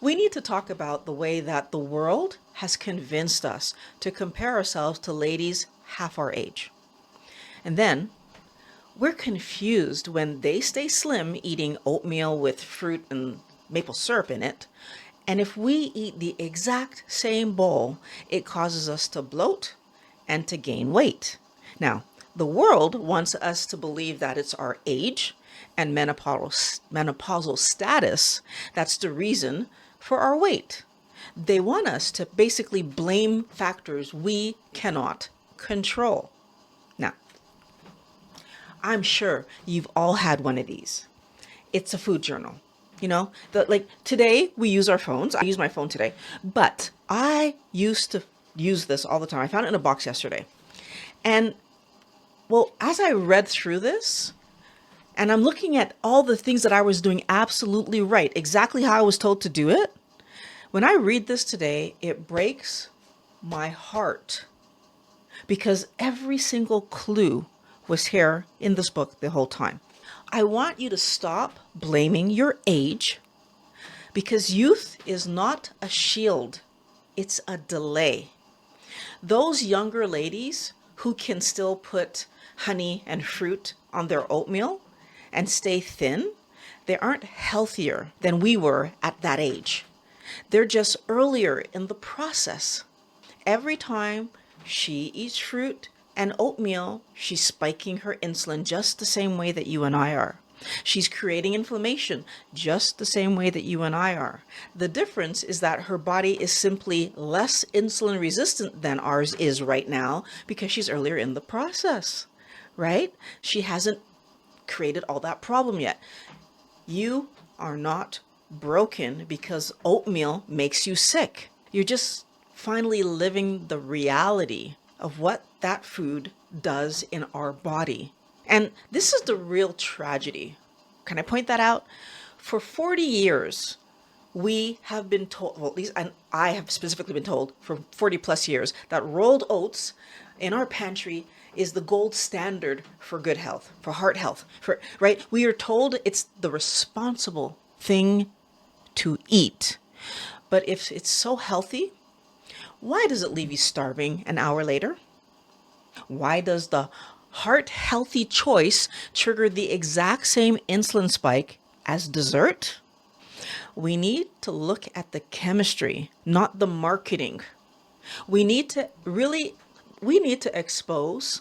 we need to talk about the way that the world has convinced us to compare ourselves to ladies half our age. And then we're confused when they stay slim eating oatmeal with fruit and maple syrup in it. And if we eat the exact same bowl, it causes us to bloat and to gain weight. Now, the world wants us to believe that it's our age and menopausal status that's the reason for our weight. They want us to basically blame factors we cannot control. Now, I'm sure you've all had one of these. It's a food journal. Like today we use our phones. I use my phone today, but I used to use this all the time. I found it in a box yesterday. And well, as I read through this, and I'm looking at all the things that I was doing absolutely right, exactly how I was told to do it. When I read this today, it breaks my heart because every single clue was here in this book the whole time. I want you to stop blaming your age because youth is not a shield. It's a delay. Those younger ladies who can still put honey and fruit on their oatmeal and stay thin, they aren't healthier than we were at that age. They're just earlier in the process. Every time she eats fruit and oatmeal, she's spiking her insulin just the same way that you and I are. She's creating inflammation just the same way that you and I are. The difference is that her body is simply less insulin resistant than ours is right now because she's earlier in the process, right? She hasn't created all that problem yet. You are not broken because oatmeal makes you sick. You're just finally living the reality of what that food does in our body. And this is the real tragedy. Can I point that out? For 40 years, we have been told, well, at least I have specifically been told for 40 plus years, that rolled oats in our pantry is the gold standard for good health, for heart health, right? We are told it's the responsible thing to eat. But if it's so healthy, why does it leave you starving an hour later? Why does the heart healthy choice trigger the exact same insulin spike as dessert? We need to look at the chemistry, not the marketing. We need to expose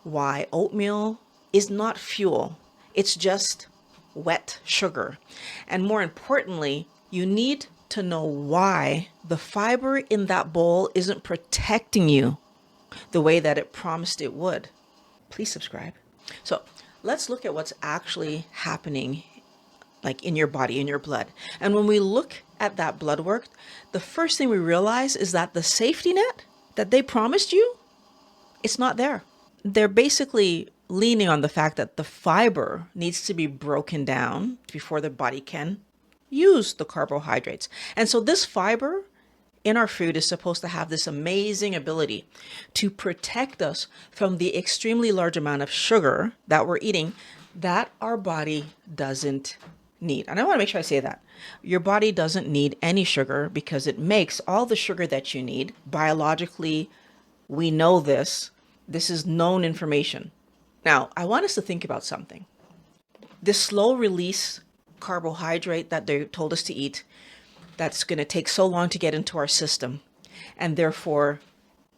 why oatmeal is not fuel. It's just wet sugar. And more importantly, you need to know why the fiber in that bowl isn't protecting you the way that it promised it would. Please subscribe. So let's look at what's actually happening like in your body, in your blood. And when we look at that blood work, the first thing we realize is that the safety net that they promised you, it's not there. They're basically leaning on the fact that the fiber needs to be broken down before the body can use the carbohydrates. And so this fiber in our food is supposed to have this amazing ability to protect us from the extremely large amount of sugar that we're eating that our body doesn't need. And I want to make sure I say that. Your body doesn't need any sugar because it makes all the sugar that you need. Biologically, we know this. This is known information. Now, I want us to think about something. This slow release carbohydrate that they told us to eat, that's going to take so long to get into our system, and therefore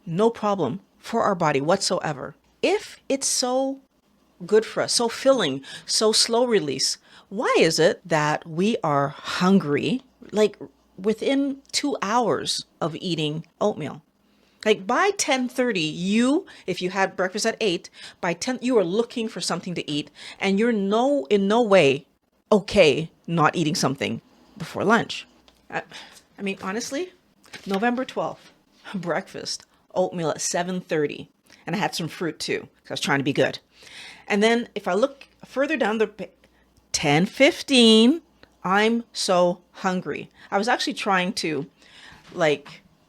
no problem for our body whatsoever. If it's so good for us, so filling, so slow release, why is it that we are hungry like within 2 hours of eating oatmeal? Like by 10:30, if you had breakfast at 8, by 10, you are looking for something to eat, and you're in no way okay not eating something before lunch. I mean, honestly, November 12th, breakfast, oatmeal at 7:30, and I had some fruit too, because I was trying to be good. And then if I look further down 10:15, I'm so hungry. I was actually trying to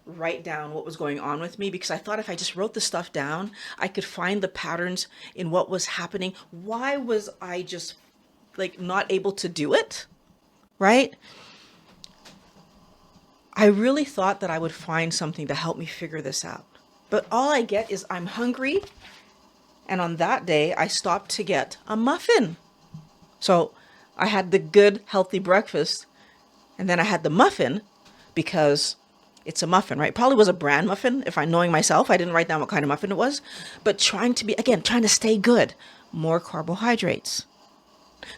write down what was going on with me because I thought if I just wrote the stuff down, I could find the patterns in what was happening. Why was I just not able to do it? Right? I really thought that I would find something to help me figure this out. But all I get is I'm hungry. And on that day, I stopped to get a muffin. So I had the good, healthy breakfast. And then I had the muffin because it's a muffin, right? Probably was a bran muffin. If I'm knowing myself, I didn't write down what kind of muffin it was. But trying to stay good. More carbohydrates.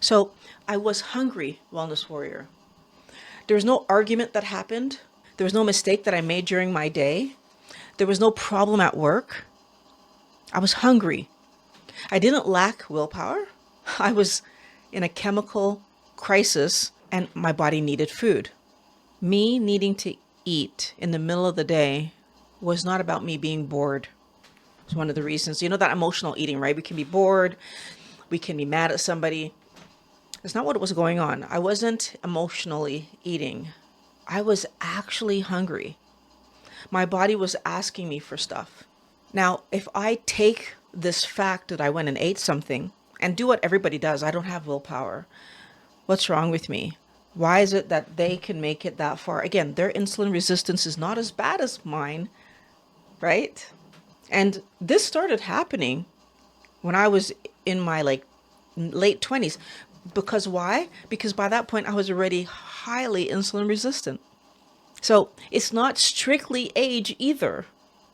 So I was hungry, wellness warrior. There was no argument that happened. There was no mistake that I made during my day. There was no problem at work. I was hungry. I didn't lack willpower. I was in a chemical crisis and my body needed food. Me needing to eat in the middle of the day was not about me being bored. It's one of the reasons, that emotional eating, right? We can be bored. We can be mad at somebody. It's not what was going on. I wasn't emotionally eating. I was actually hungry. My body was asking me for stuff. Now, if I take this fact that I went and ate something and do what everybody does, I don't have willpower. What's wrong with me? Why is it that they can make it that far? Again, their insulin resistance is not as bad as mine, right? And this started happening when I was in my late 20s. Because why? Because by that point I was already highly insulin resistant. So it's not strictly age either.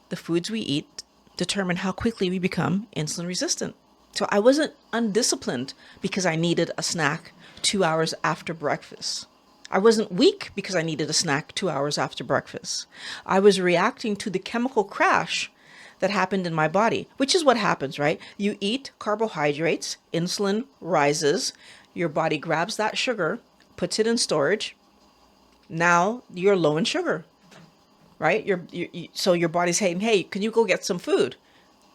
The foods we eat determine how quickly we become insulin resistant. So I wasn't undisciplined because I needed a snack 2 hours after breakfast. I wasn't weak because I needed a snack 2 hours after breakfast. I was reacting to the chemical crash that happened in my body, which is what happens, right? You eat carbohydrates, insulin rises, your body grabs that sugar, puts it in storage. Now you're low in sugar, right? So your body's saying, hey, can you go get some food?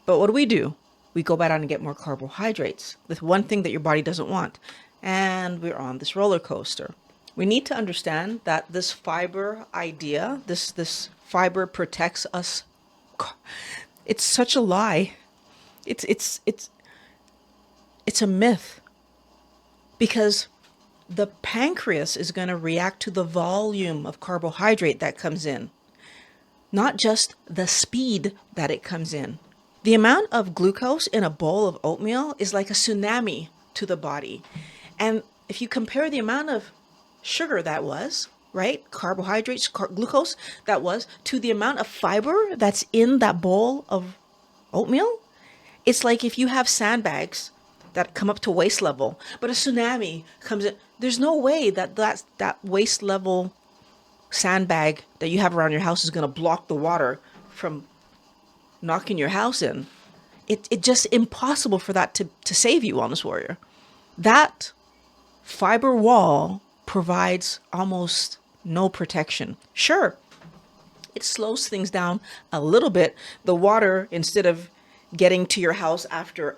But what do? We go back out and get more carbohydrates, the one thing that your body doesn't want. And we're on this roller coaster. We need to understand that this fiber idea, this fiber protects us. It's such a lie. It's a myth. Because the pancreas is going to react to the volume of carbohydrate that comes in, not just the speed that it comes in. The amount of glucose in a bowl of oatmeal is like a tsunami to the body. And if you compare the amount of sugar that was, right, carbohydrates, glucose that was, to the amount of fiber that's in that bowl of oatmeal, it's like if you have sandbags that come up to waist level, but a tsunami comes in. There's no way that waist level sandbag that you have around your house is going to block the water from knocking your house in. It's just impossible for that to save you, wellness warrior. That fiber wall provides almost no protection. Sure, it slows things down a little bit. The water, instead of getting to your house after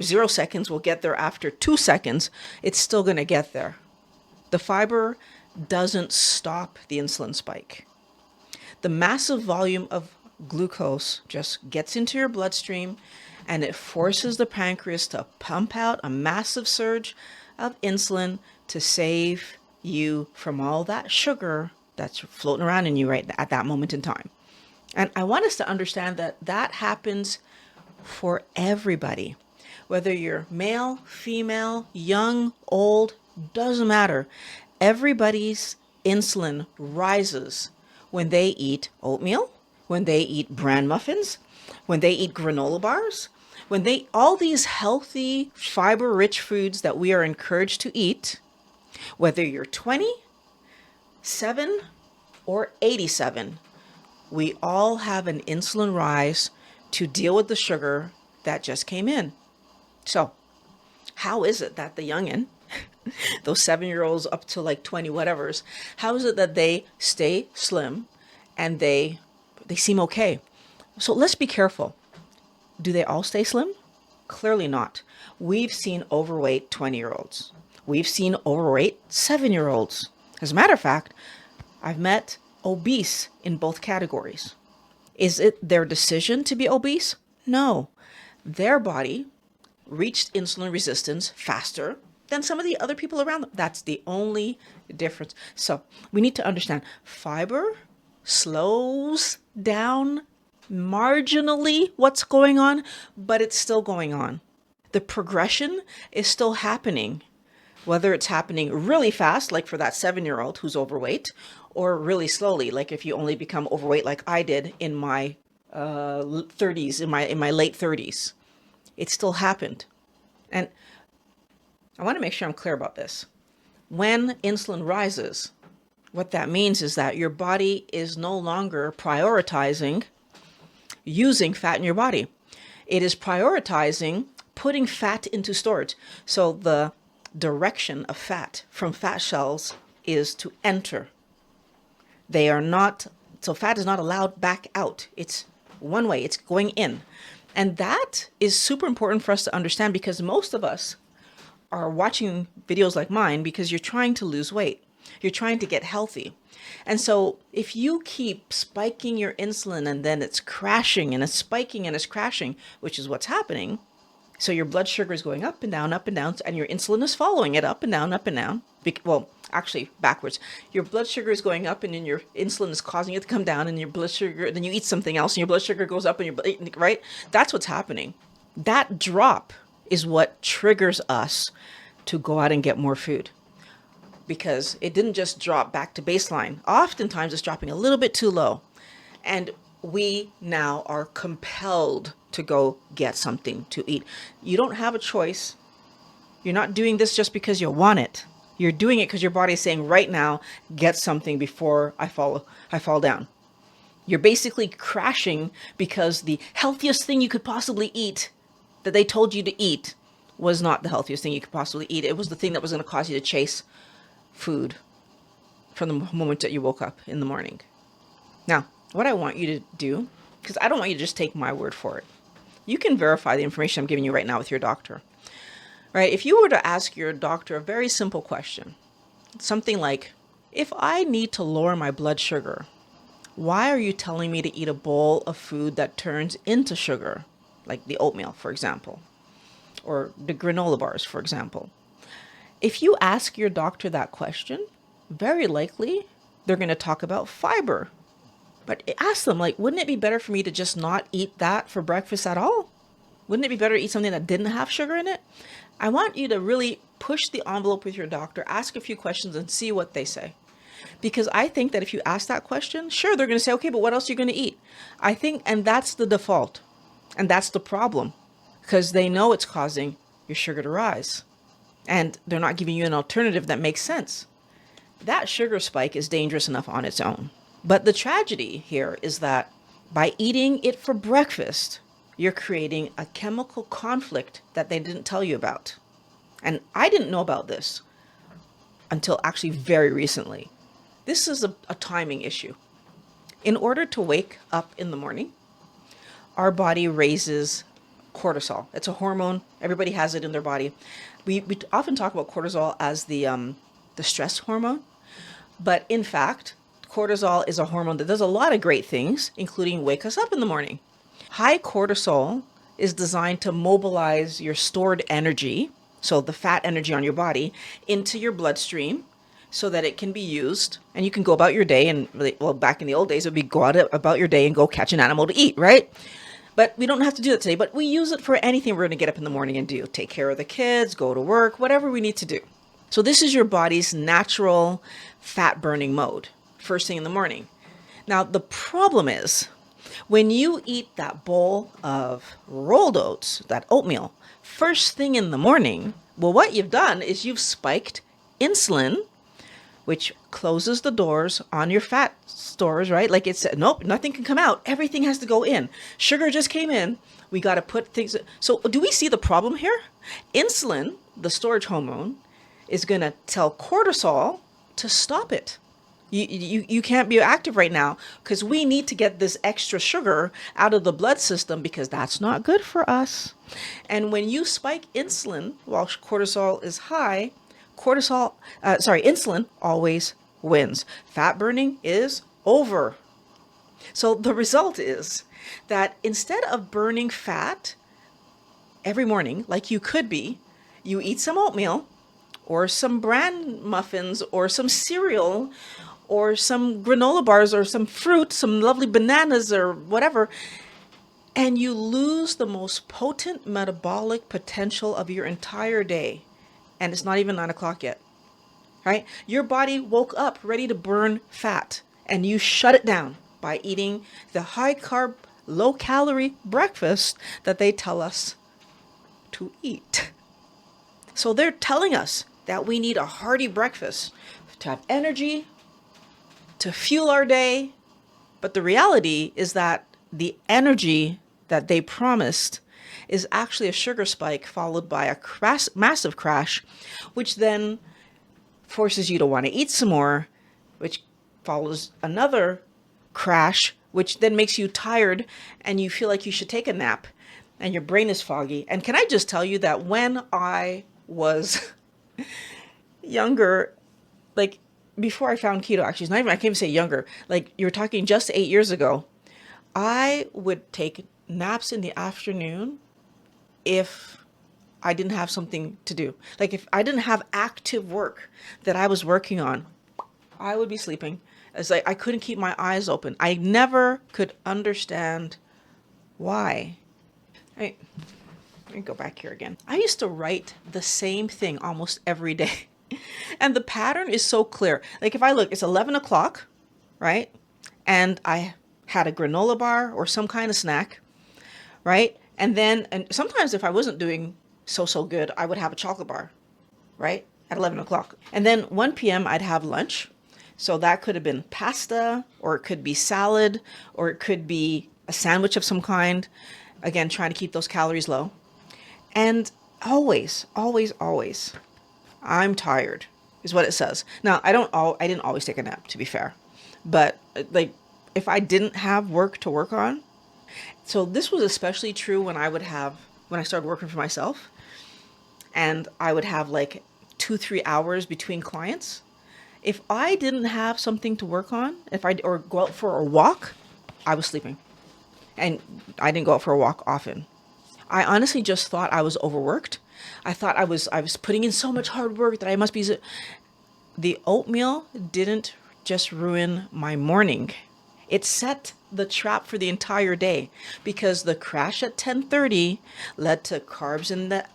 0 seconds, will get there after 2 seconds. It's still going to get there. The fiber doesn't stop the insulin spike. The massive volume of glucose just gets into your bloodstream and it forces the pancreas to pump out a massive surge of insulin to save you from all that sugar that's floating around in you right at that moment in time. And I want us to understand that happens for everybody. Whether you're male, female, young, old, doesn't matter. Everybody's insulin rises when they eat oatmeal, when they eat bran muffins, when they eat granola bars, all these healthy, fiber-rich foods that we are encouraged to eat, whether you're 20, 7, or 87, we all have an insulin rise to deal with the sugar that just came in. So how is it that the youngin', those 7-year-olds up to like 20 whatevers, how is it that they stay slim and they seem okay? So let's be careful. Do they all stay slim? Clearly not. We've seen overweight 20-year-olds. We've seen overweight 7-year-olds. As a matter of fact, I've met obese in both categories. Is it their decision to be obese? No. Their body reached insulin resistance faster than some of the other people around them. That's the only difference. So we need to understand fiber slows down marginally what's going on, but it's still going on. The progression is still happening, whether it's happening really fast, like for that 7-year-old who's overweight, or really slowly, like if you only become overweight like I did in my 30s, in my late 30s. It still happened. And I want to make sure I'm clear about this. When insulin rises, what that means is that your body is no longer prioritizing using fat in your body. It is prioritizing putting fat into storage. So the direction of fat from fat cells is to enter. So fat is not allowed back out. It's one way, it's going in. And that is super important for us to understand, because most of us are watching videos like mine because you're trying to lose weight. You're trying to get healthy. And so if you keep spiking your insulin and then it's crashing and it's spiking and it's crashing, which is what's happening. So your blood sugar is going up and down, and your insulin is following it up and down, up and down. Well, actually backwards. Your blood sugar is going up and then your insulin is causing it to come down, and your blood sugar, then you eat something else and your blood sugar goes up, and right? That's what's happening. That drop is what triggers us to go out and get more food, because it didn't just drop back to baseline. Oftentimes it's dropping a little bit too low, and we now are compelled to go get something to eat. You don't have a choice. You're not doing this just because you want it. You're doing it because your body is saying, right now, get something before I fall down. You're basically crashing because the healthiest thing you could possibly eat that they told you to eat was not the healthiest thing you could possibly eat. It was the thing that was going to cause you to chase food from the moment that you woke up in the morning. Now, what I want you to do, because I don't want you to just take my word for it. You can verify the information I'm giving you right now with your doctor. Right? If you were to ask your doctor a very simple question, something like, if I need to lower my blood sugar, why are you telling me to eat a bowl of food that turns into sugar, like the oatmeal, for example, or the granola bars, for example? If you ask your doctor that question, very likely they're going to talk about fiber. But ask them, like, wouldn't it be better for me to just not eat that for breakfast at all? Wouldn't it be better to eat something that didn't have sugar in it? I want you to really push the envelope with your doctor, ask a few questions and see what they say. Because I think that if you ask that question, sure, they're going to say, okay, but what else are you going to eat? I think, and that's the default. And that's the problem, because they know it's causing your sugar to rise. And they're not giving you an alternative that makes sense. That sugar spike is dangerous enough on its own. But the tragedy here is that by eating it for breakfast, you're creating a chemical conflict that they didn't tell you about. And I didn't know about this until actually very recently. This is a timing issue. In order to wake up in the morning, our body raises cortisol. It's a hormone. Everybody has it in their body. We often talk about cortisol as the stress hormone. But in fact, cortisol is a hormone that does a lot of great things, including wake us up in the morning. High cortisol is designed to mobilize your stored energy, so the fat energy on your body, into your bloodstream so that it can be used and you can go about your day. And well, back in the old days, it would be go out about your day and go catch an animal to eat, right? But we don't have to do that today, but we use it for anything we're going to get up in the morning and do. Take care of the kids, go to work, whatever we need to do. So this is your body's natural fat burning mode, first thing in the morning. Now, the problem is, when you eat that bowl of rolled oats, that oatmeal, first thing in the morning, well, what you've done is you've spiked insulin, which closes the doors on your fat stores, right? Like it's, nope, nothing can come out. Everything has to go in. Sugar just came in. We got to put things. So do we see the problem here? Insulin, the storage hormone, is going to tell cortisol to stop it. You can't be active right now because we need to get this extra sugar out of the blood system because that's not good for us. And when you spike insulin while cortisol is high, insulin always wins. Fat burning is over. So the result is that instead of burning fat every morning like you could be, you eat some oatmeal or some bran muffins or some cereal or some granola bars or some fruit, some lovely bananas or whatever, and you lose the most potent metabolic potential of your entire day. And it's not even 9 o'clock yet, right? Your body woke up ready to burn fat and you shut it down by eating the high carb, low calorie breakfast that they tell us to eat. So they're telling us that we need a hearty breakfast to have energy, to fuel our day. But the reality is that the energy that they promised is actually a sugar spike followed by a massive crash, which then forces you to want to eat some more, which follows another crash, which then makes you tired and you feel like you should take a nap and your brain is foggy. And can I just tell you that when I was younger, like before I found keto, actually, it's not even, I can't even say younger, like you're talking just 8 years ago, I would take naps in the afternoon if I didn't have something to do. Like if I didn't have active work that I was working on, I would be sleeping. It's like I couldn't keep my eyes open. I never could understand why. Let me go back here again. I used to write the same thing almost every day. And the pattern is so clear. Like if I look, it's 11 o'clock, right? And I had a granola bar or some kind of snack, right? And then, and sometimes if I wasn't doing so good, I would have a chocolate bar, right? At 11 o'clock. And then 1 p.m. I'd have lunch. So that could have been pasta, or it could be salad, or it could be a sandwich of some kind. Again, trying to keep those calories low. And always, I'm tired is what it says. Now, I didn't always take a nap, to be fair. But like if I didn't have work to work on, so this was especially true when I started working for myself, and I would have like 2-3 hours between clients. If I didn't have something to work on, or go out for a walk, I was sleeping. And I didn't go out for a walk often. I honestly just thought I was overworked. I thought I was putting in so much hard work that I must be. The oatmeal didn't just ruin my morning. It set the trap for the entire day, because the crash at 10:30 led to carbs in the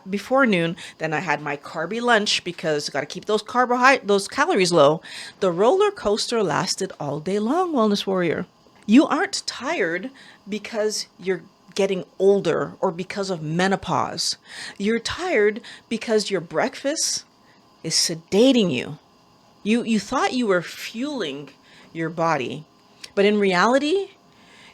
before noon. Then I had my carby lunch because I got to keep those calories low. The roller coaster lasted all day long, Wellness Warrior. You aren't tired because you're getting older or because of menopause. You're tired because your breakfast is sedating you. You thought you were fueling your body, but in reality,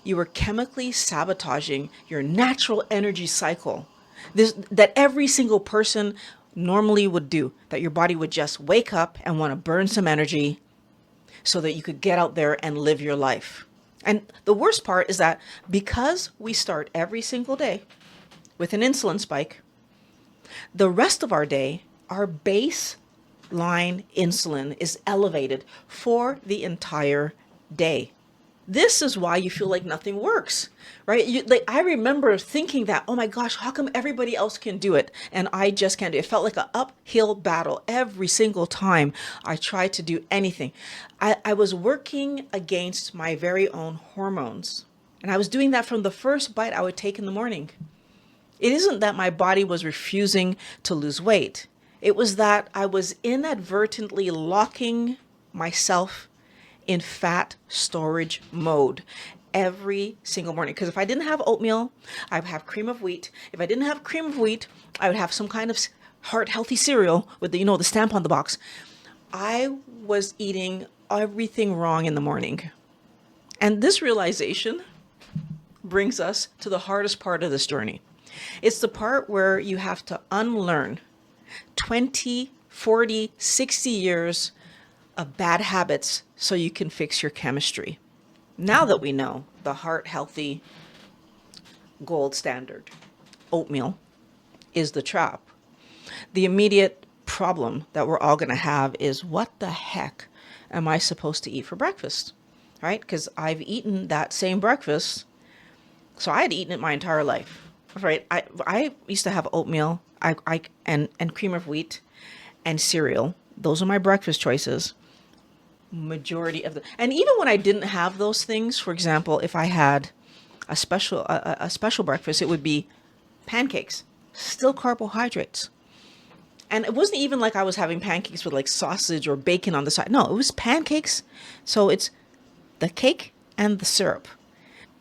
you were chemically sabotaging your natural energy cycle. That every single person normally would do, that your body would just wake up and want to burn some energy so that you could get out there and live your life. And the worst part is that because we start every single day with an insulin spike, the rest of our day, our baseline insulin is elevated for the entire day. This is why you feel like nothing works, right? I remember thinking that, oh my gosh, how come everybody else can do it and I just can't do it? It felt like an uphill battle every single time I tried to do anything. I was working against my very own hormones. And I was doing that from the first bite I would take in the morning. It isn't that my body was refusing to lose weight. It was that I was inadvertently locking myself in fat storage mode every single morning. Because if I didn't have oatmeal, I would have cream of wheat. If I didn't have cream of wheat, I would have some kind of heart healthy cereal with the stamp on the box. I was eating everything wrong in the morning. And this realization brings us to the hardest part of this journey. It's the part where you have to unlearn 20, 40, 60 years of bad habits so you can fix your chemistry. Now that we know the heart healthy gold standard, oatmeal, is the trap, the immediate problem that we're all going to have is, what the heck am I supposed to eat for breakfast? Right? Because I've eaten that same breakfast. So I had eaten it my entire life. Right? I used to have oatmeal and cream of wheat. and cereal. Those are my breakfast choices. Majority of the, and even when I didn't have those things, for example, if I had a special breakfast, it would be pancakes, still carbohydrates. And it wasn't even like I was having pancakes with like sausage or bacon on the side. No, it was pancakes. So it's the cake and the syrup.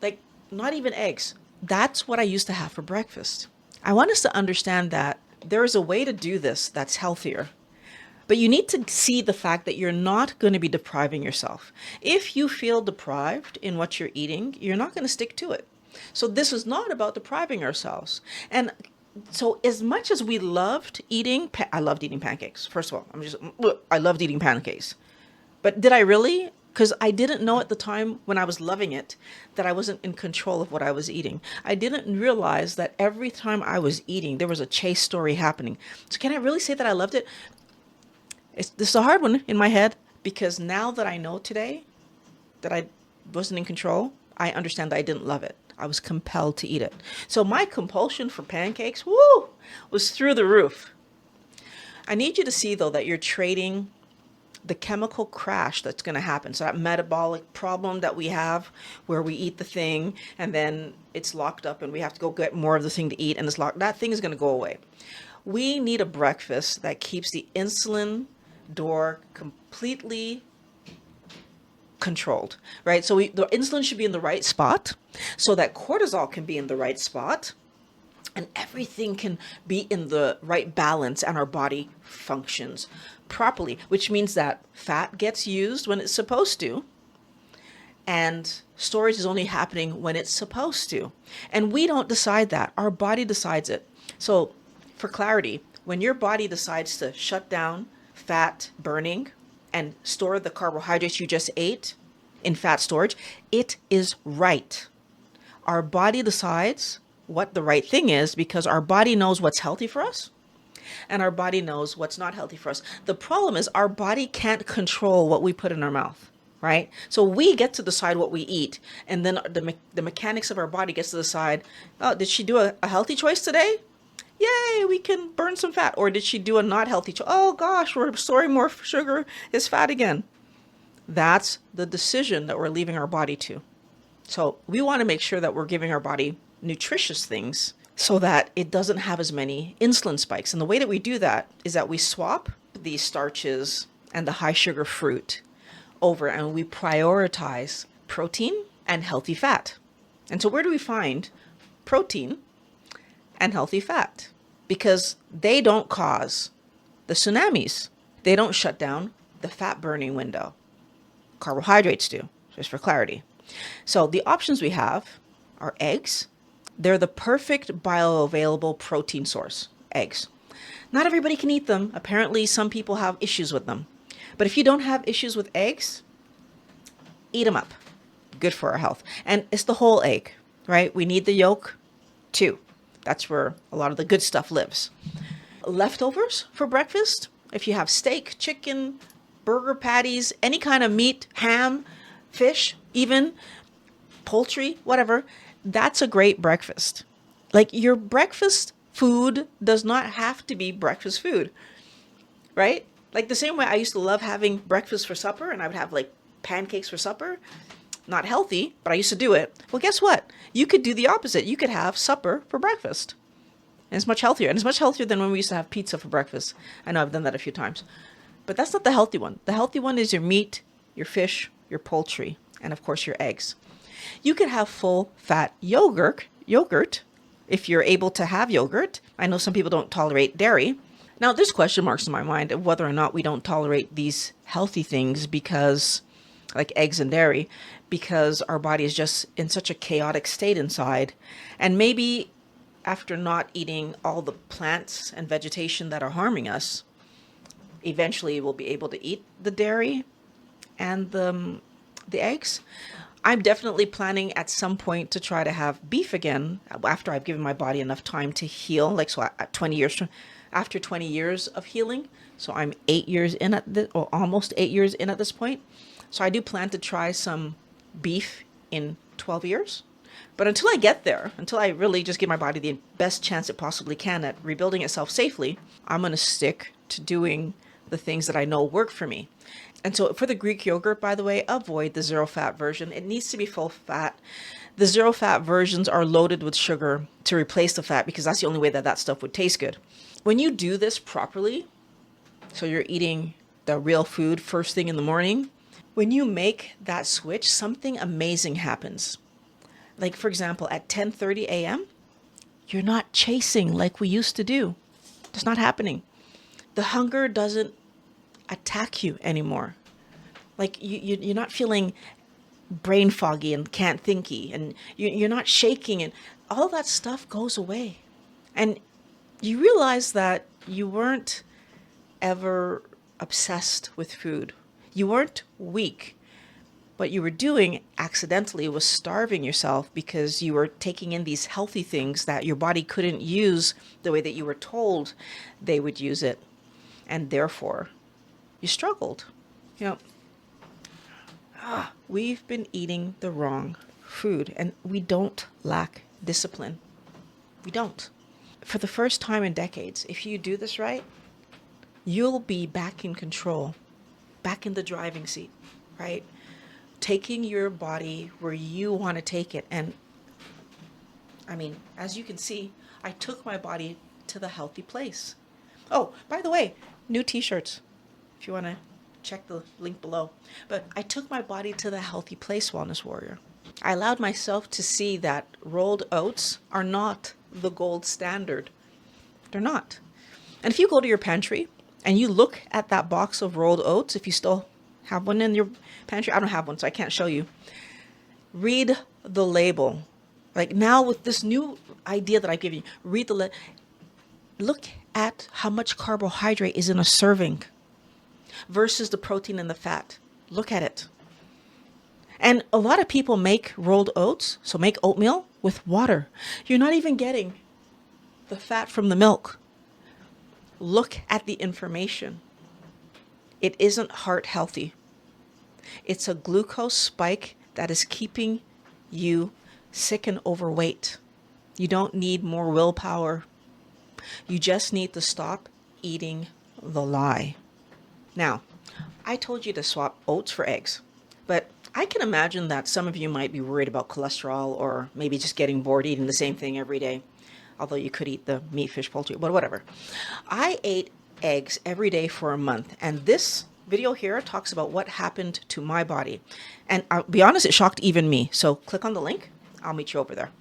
Like, not even eggs. That's what I used to have for breakfast. I want us to understand that there is a way to do this that's healthier. But you need to see the fact that you're not going to be depriving yourself. If you feel deprived in what you're eating, you're not going to stick to it. So this is not about depriving ourselves. And so as much as we loved eating, I loved eating pancakes. First of all, I loved eating pancakes. But did I really? Because I didn't know at the time when I was loving it that I wasn't in control of what I was eating. I didn't realize that every time I was eating, there was a chase story happening. So can I really say that I loved it? This is a hard one in my head, because now that I know today that I wasn't in control, I understand that I didn't love it. I was compelled to eat it. So my compulsion for pancakes, was through the roof. I need you to see, though, that you're trading the chemical crash that's going to happen. So that metabolic problem that we have, where we eat the thing and then it's locked up and we have to go get more of the thing to eat and it's locked, that thing is going to go away. We need a breakfast that keeps the insulin door completely controlled, right? So the insulin should be in the right spot so that cortisol can be in the right spot and everything can be in the right balance and our body functions properly, which means that fat gets used when it's supposed to and storage is only happening when it's supposed to. And we don't decide that. Our body decides it. So for clarity, when your body decides to shut down fat burning and store the carbohydrates you just ate in fat storage, it is right. Our body decides what the right thing is because our body knows what's healthy for us and our body knows what's not healthy for us. The problem is our body can't control what we put in our mouth, right? So we get to decide what we eat, and then the mechanics of our body gets to decide, oh, did she do a healthy choice today? Yay, we can burn some fat. Or did she do a not healthy choice? Oh gosh, we're storing more sugar, is fat again. That's the decision that we're leaving our body to. So we want to make sure that we're giving our body nutritious things so that it doesn't have as many insulin spikes. And the way that we do that is that we swap the starches and the high sugar fruit over and we prioritize protein and healthy fat. And so where do we find protein and healthy fat? Because they don't cause the tsunamis. They don't shut down the fat burning window. Carbohydrates do, just for clarity. So the options we have are eggs. They're the perfect bioavailable protein source, eggs. Not everybody can eat them. Apparently, some people have issues with them. But if you don't have issues with eggs, eat them up. Good for our health. And it's the whole egg, right? We need the yolk too. That's where a lot of the good stuff lives. Leftovers for breakfast, if you have steak, chicken, burger patties, any kind of meat, ham, fish, even poultry, whatever, that's a great breakfast. Like, your breakfast food does not have to be breakfast food, right? Like the same way I used to love having breakfast for supper and I would have like pancakes for supper. Not healthy, but I used to do it. Well, guess what? You could do the opposite. You could have supper for breakfast. And it's much healthier. And it's much healthier than when we used to have pizza for breakfast. I know I've done that a few times. But that's not the healthy one. The healthy one is your meat, your fish, your poultry, and of course your eggs. You could have full fat yogurt, if you're able to have yogurt. I know some people don't tolerate dairy. Now, there's question marks in my mind of whether or not we don't tolerate these healthy things because, like eggs and dairy, because our body is just in such a chaotic state inside. And maybe after not eating all the plants and vegetation that are harming us, eventually we'll be able to eat the dairy and the eggs. I'm definitely planning at some point to try to have beef again after I've given my body enough time to heal. Like, so at 20 years after 20 years of healing. So I'm 8 years in or almost 8 years in at this point. So I do plan to try some beef in 12 years. But until I get there, until I really just give my body the best chance it possibly can at rebuilding itself safely, I'm going to stick to doing the things that I know work for me. And so for the Greek yogurt, by the way, avoid the zero fat version. It needs to be full fat. The zero fat versions are loaded with sugar to replace the fat because that's the only way that that stuff would taste good. When you do this properly, so you're eating the real food first thing in the morning, when you make that switch, something amazing happens. Like, for example, at 10:30 a.m., you're not chasing like we used to do. It's not happening. The hunger doesn't attack you anymore. Like you're not feeling brain foggy and can't thinky, and you're not shaking, and all that stuff goes away. And you realize that you weren't ever obsessed with food. You weren't weak. What you were doing accidentally was starving yourself because you were taking in these healthy things that your body couldn't use the way that you were told they would use it. And therefore, you struggled. You know, we've been eating the wrong food, and we don't lack discipline. We don't. For the first time in decades, if you do this right, you'll be back in control, back in the driving seat, right? Taking your body where you want to take it. And I mean, as you can see, I took my body to the healthy place. Oh, by the way, new t-shirts, if you want to check the link below. But I took my body to the healthy place, Wellness Warrior. I allowed myself to see that rolled oats are not the gold standard. They're not. And if you go to your pantry and you look at that box of rolled oats, if you still have one in your pantry, I don't have one, so I can't show you. Read the label. Like now with this new idea that I've given you, read the look at how much carbohydrate is in a serving versus the protein and the fat. Look at it. And a lot of people make rolled oats, so make oatmeal with water. You're not even getting the fat from the milk. Look at the information. It isn't heart healthy. It's a glucose spike that is keeping you sick and overweight. You don't need more willpower. You just need to stop eating the lie. Now, I told you to swap oats for eggs, but I can imagine that some of you might be worried about cholesterol or maybe just getting bored eating the same thing every day, although you could eat the meat, fish, poultry, but whatever. I ate eggs every day for a month, and this video here talks about what happened to my body. And I'll be honest, it shocked even me. So click on the link. I'll meet you over there.